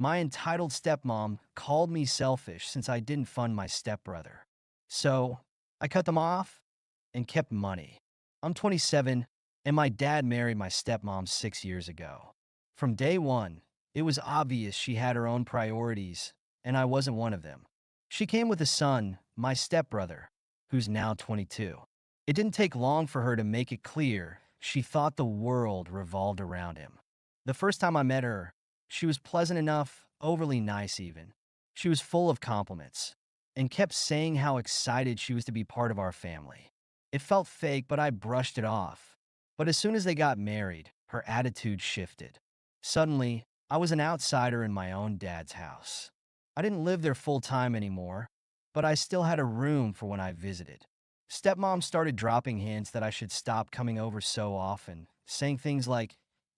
My entitled stepmom called me selfish since I didn't fund my stepbrother. So I cut them off and kept money. I'm 27, and my dad married my stepmom 6 years ago. From day one, it was obvious she had her own priorities, and I wasn't one of them. She came with a son, my stepbrother, who's now 22. It didn't take long for her to make it clear she thought the world revolved around him. The first time I met her, she was pleasant enough, overly nice even. She was full of compliments, and kept saying how excited she was to be part of our family. It felt fake, but I brushed it off. But as soon as they got married, her attitude shifted. Suddenly, I was an outsider in my own dad's house. I didn't live there full time anymore, but I still had a room for when I visited. Stepmom started dropping hints that I should stop coming over so often, saying things like,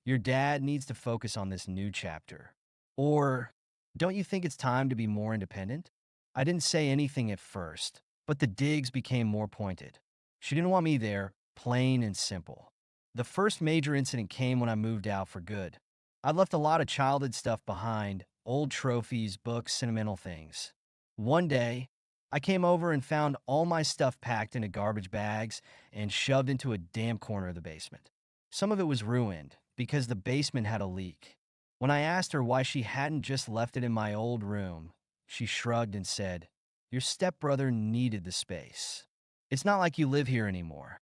"Your dad needs to focus on this new chapter." Or, "Don't you think it's time to be more independent?" I didn't say anything at first, but the digs became more pointed. She didn't want me there, plain and simple. The first major incident came when I moved out for good. I'd left a lot of childhood stuff behind, old trophies, books, sentimental things. One day, I came over and found all my stuff packed into garbage bags and shoved into a damp corner of the basement. Some of it was ruined because the basement had a leak. When I asked her why she hadn't just left it in my old room, she shrugged and said, "Your stepbrother needed the space. It's not like you live here anymore."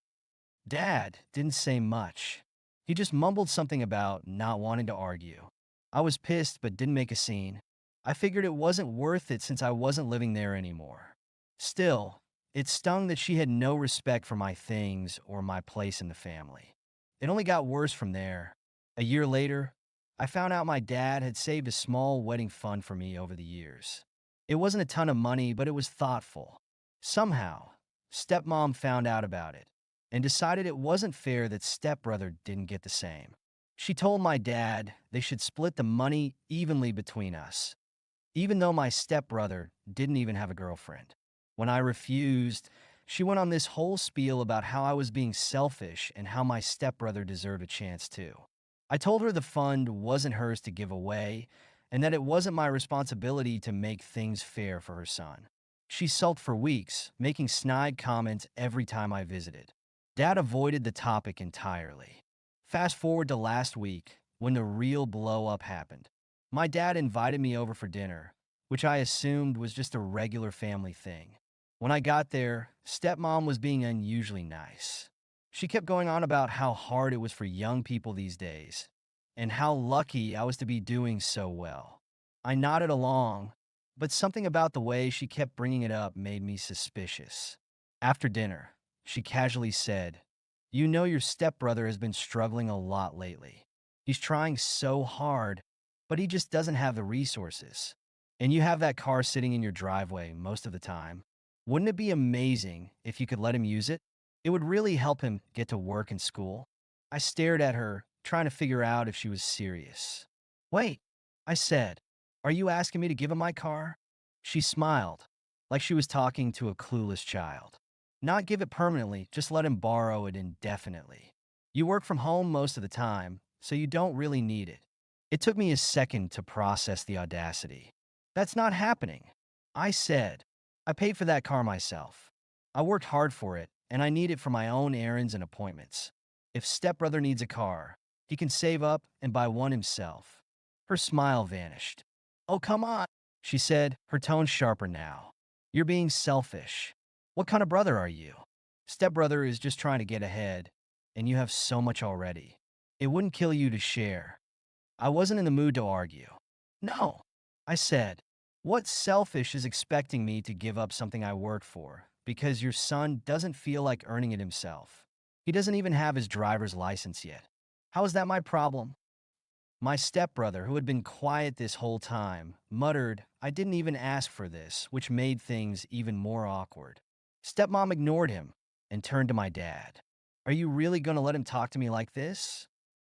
Dad didn't say much. He just mumbled something about not wanting to argue. I was pissed but didn't make a scene. I figured it wasn't worth it since I wasn't living there anymore. Still, it stung that she had no respect for my things or my place in the family. It only got worse from there. A year later, I found out my dad had saved a small wedding fund for me over the years. It wasn't a ton of money, but it was thoughtful. Somehow, stepmom found out about it and decided it wasn't fair that stepbrother didn't get the same. She told my dad they should split the money evenly between us, even though my stepbrother didn't even have a girlfriend. When I refused, she went on this whole spiel about how I was being selfish and how my stepbrother deserved a chance too. I told her the fund wasn't hers to give away and that it wasn't my responsibility to make things fair for her son. She sulked for weeks, making snide comments every time I visited. Dad avoided the topic entirely. Fast forward to last week, when the real blow-up happened. My dad invited me over for dinner, which I assumed was just a regular family thing. When I got there, stepmom was being unusually nice. She kept going on about how hard it was for young people these days, and how lucky I was to be doing so well. I nodded along, but something about the way she kept bringing it up made me suspicious. After dinner, she casually said, "You know your stepbrother has been struggling a lot lately. He's trying so hard, but he just doesn't have the resources. And you have that car sitting in your driveway most of the time. Wouldn't it be amazing if you could let him use it? It would really help him get to work and school." I stared at her, trying to figure out if she was serious. "Wait," I said, "are you asking me to give him my car?" She smiled, like she was talking to a clueless child. "Not give it permanently, just let him borrow it indefinitely. You work from home most of the time, so you don't really need it." It took me a second to process the audacity. "That's not happening," I said. "I paid for that car myself. I worked hard for it, and I need it for my own errands and appointments. If stepbrother needs a car, he can save up and buy one himself." Her smile vanished. "Oh, come on," she said, her tone sharper now. "You're being selfish. What kind of brother are you? Stepbrother is just trying to get ahead, and you have so much already. It wouldn't kill you to share." I wasn't in the mood to argue. "No," I said. "What selfish is expecting me to give up something I worked for because your son doesn't feel like earning it himself? He doesn't even have his driver's license yet. How is that my problem?" My stepbrother, who had been quiet this whole time, muttered, "I didn't even ask for this," which made things even more awkward. Stepmom ignored him and turned to my dad. "Are you really going to let him talk to me like this?"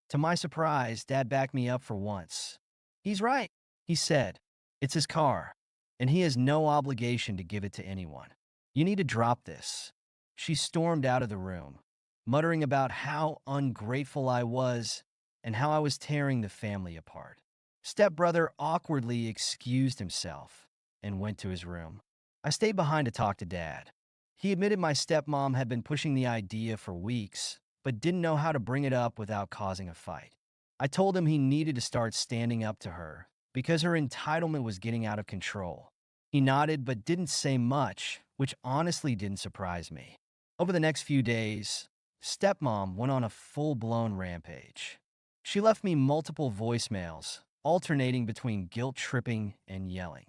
To my surprise, Dad backed me up for once. "He's right," he said. "It's his car, and he has no obligation to give it to anyone. You need to drop this." She stormed out of the room, muttering about how ungrateful I was and how I was tearing the family apart. Stepbrother awkwardly excused himself and went to his room. I stayed behind to talk to Dad. He admitted my stepmom had been pushing the idea for weeks, but didn't know how to bring it up without causing a fight. I told him he needed to start standing up to her because her entitlement was getting out of control. He nodded but didn't say much, which honestly didn't surprise me. Over the next few days, stepmom went on a full-blown rampage. She left me multiple voicemails, alternating between guilt-tripping and yelling.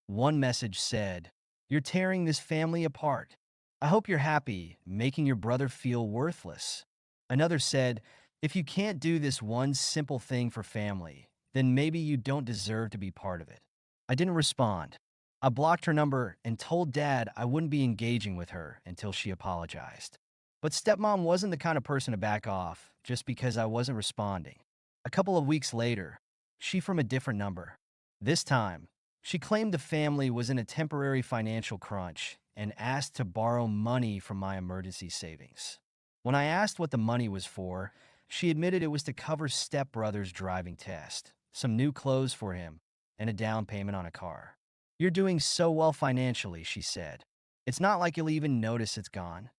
One message said, "You're tearing this family apart. I hope you're happy, making your brother feel worthless." Another said, "If you can't do this one simple thing for family, then maybe you don't deserve to be part of it." I didn't respond. I blocked her number and told Dad I wouldn't be engaging with her until she apologized. But stepmom wasn't the kind of person to back off just because I wasn't responding. A couple of weeks later, she from a different number. This time, she claimed the family was in a temporary financial crunch and asked to borrow money from my emergency savings. When I asked what the money was for, she admitted it was to cover stepbrother's driving test, some new clothes for him, and a down payment on a car. "You're doing so well financially," she said. "It's not like you'll even notice it's gone."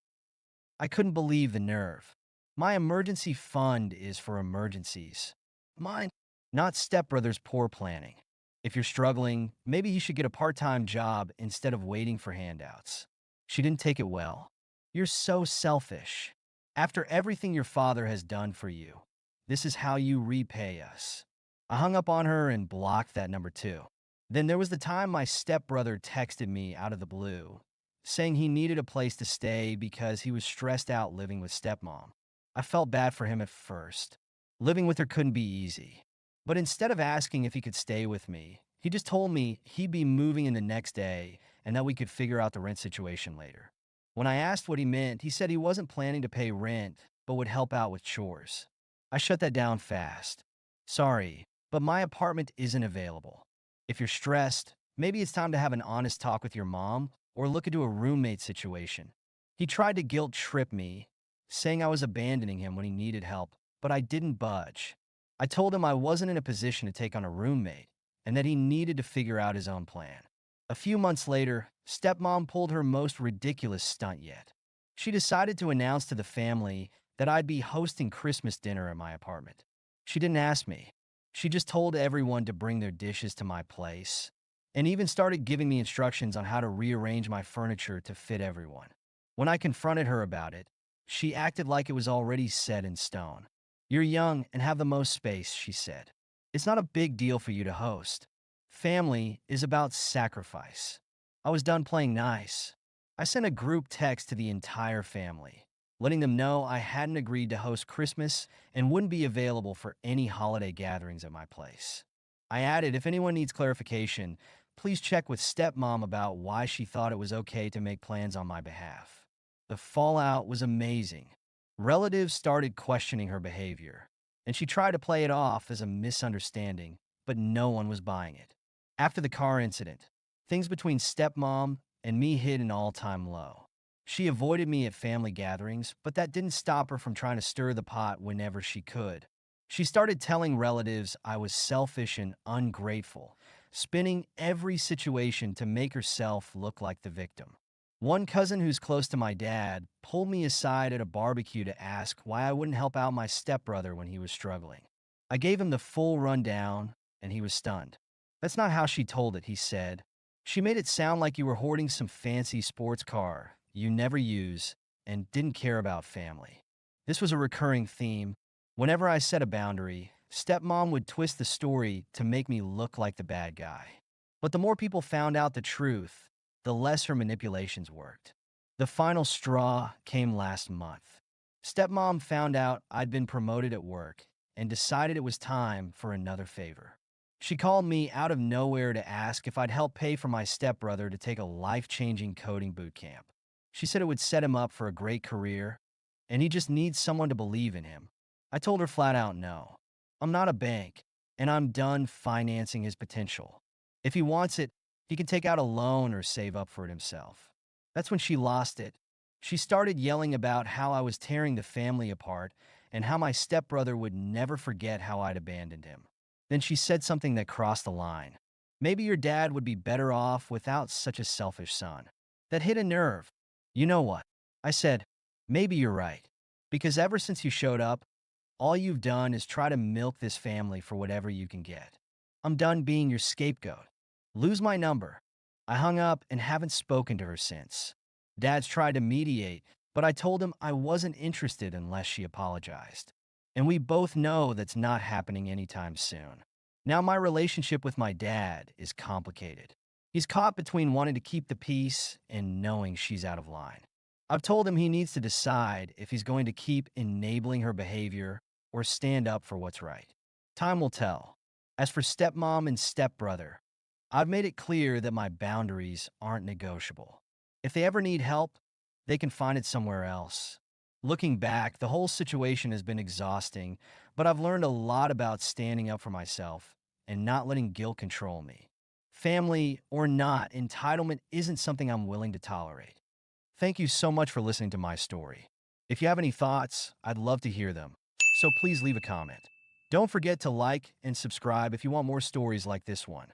I couldn't believe the nerve. My emergency fund is for emergencies. Mine, not stepbrother's poor planning. If you're struggling, maybe you should get a part-time job instead of waiting for handouts. She didn't take it well. "You're so selfish. After everything your father has done for you, this is how you repay us." I hung up on her and blocked that number too. Then there was the time my stepbrother texted me out of the blue, saying he needed a place to stay because he was stressed out living with stepmom. I felt bad for him at first. Living with her couldn't be easy. But instead of asking if he could stay with me, he just told me he'd be moving in the next day and that we could figure out the rent situation later. When I asked what he meant, he said he wasn't planning to pay rent, but would help out with chores. I shut that down fast. "Sorry, but my apartment isn't available. If you're stressed, maybe it's time to have an honest talk with your mom or look into a roommate situation." He tried to guilt trip me, saying I was abandoning him when he needed help, but I didn't budge. I told him I wasn't in a position to take on a roommate and that he needed to figure out his own plan. A few months later, stepmom pulled her most ridiculous stunt yet. She decided to announce to the family that I'd be hosting Christmas dinner at my apartment. She didn't ask me. She just told everyone to bring their dishes to my place, and even started giving me instructions on how to rearrange my furniture to fit everyone. When I confronted her about it, she acted like it was already set in stone. "You're young and have the most space," she said. "It's not a big deal for you to host. Family is about sacrifice." I was done playing nice. I sent a group text to the entire family, letting them know I hadn't agreed to host Christmas and wouldn't be available for any holiday gatherings at my place. I added, if anyone needs clarification, please check with stepmom about why she thought it was okay to make plans on my behalf. The fallout was amazing. Relatives started questioning her behavior, and she tried to play it off as a misunderstanding, but no one was buying it. After the car incident, things between stepmom and me hit an all-time low. She avoided me at family gatherings, but that didn't stop her from trying to stir the pot whenever she could. She started telling relatives I was selfish and ungrateful, spinning every situation to make herself look like the victim. One cousin who's close to my dad pulled me aside at a barbecue to ask why I wouldn't help out my stepbrother when he was struggling. I gave him the full rundown, and he was stunned. "That's not how she told it," he said. "She made it sound like you were hoarding some fancy sports car you never use and didn't care about family." This was a recurring theme. Whenever I set a boundary, stepmom would twist the story to make me look like the bad guy. But the more people found out the truth, the less her manipulations worked. The final straw came last month. Stepmom found out I'd been promoted at work and decided it was time for another favor. She called me out of nowhere to ask if I'd help pay for my stepbrother to take a life-changing coding boot camp. She said it would set him up for a great career, and he just needs someone to believe in him. I told her flat out no. I'm not a bank, and I'm done financing his potential. If he wants it, he can take out a loan or save up for it himself. That's when she lost it. She started yelling about how I was tearing the family apart and how my stepbrother would never forget how I'd abandoned him. Then she said something that crossed the line. Maybe your dad would be better off without such a selfish son. That hit a nerve. You know what? I said, maybe you're right. Because ever since you showed up, all you've done is try to milk this family for whatever you can get. I'm done being your scapegoat. Lose my number. I hung up and haven't spoken to her since. Dad's tried to mediate, but I told him I wasn't interested unless she apologized. And we both know that's not happening anytime soon. Now my relationship with my dad is complicated. He's caught between wanting to keep the peace and knowing she's out of line. I've told him he needs to decide if he's going to keep enabling her behavior or stand up for what's right. Time will tell. As for stepmom and stepbrother, I've made it clear that my boundaries aren't negotiable. If they ever need help, they can find it somewhere else. Looking back, the whole situation has been exhausting, but I've learned a lot about standing up for myself and not letting guilt control me. Family or not, entitlement isn't something I'm willing to tolerate. Thank you so much for listening to my story. If you have any thoughts, I'd love to hear them. So please leave a comment. Don't forget to like and subscribe if you want more stories like this one.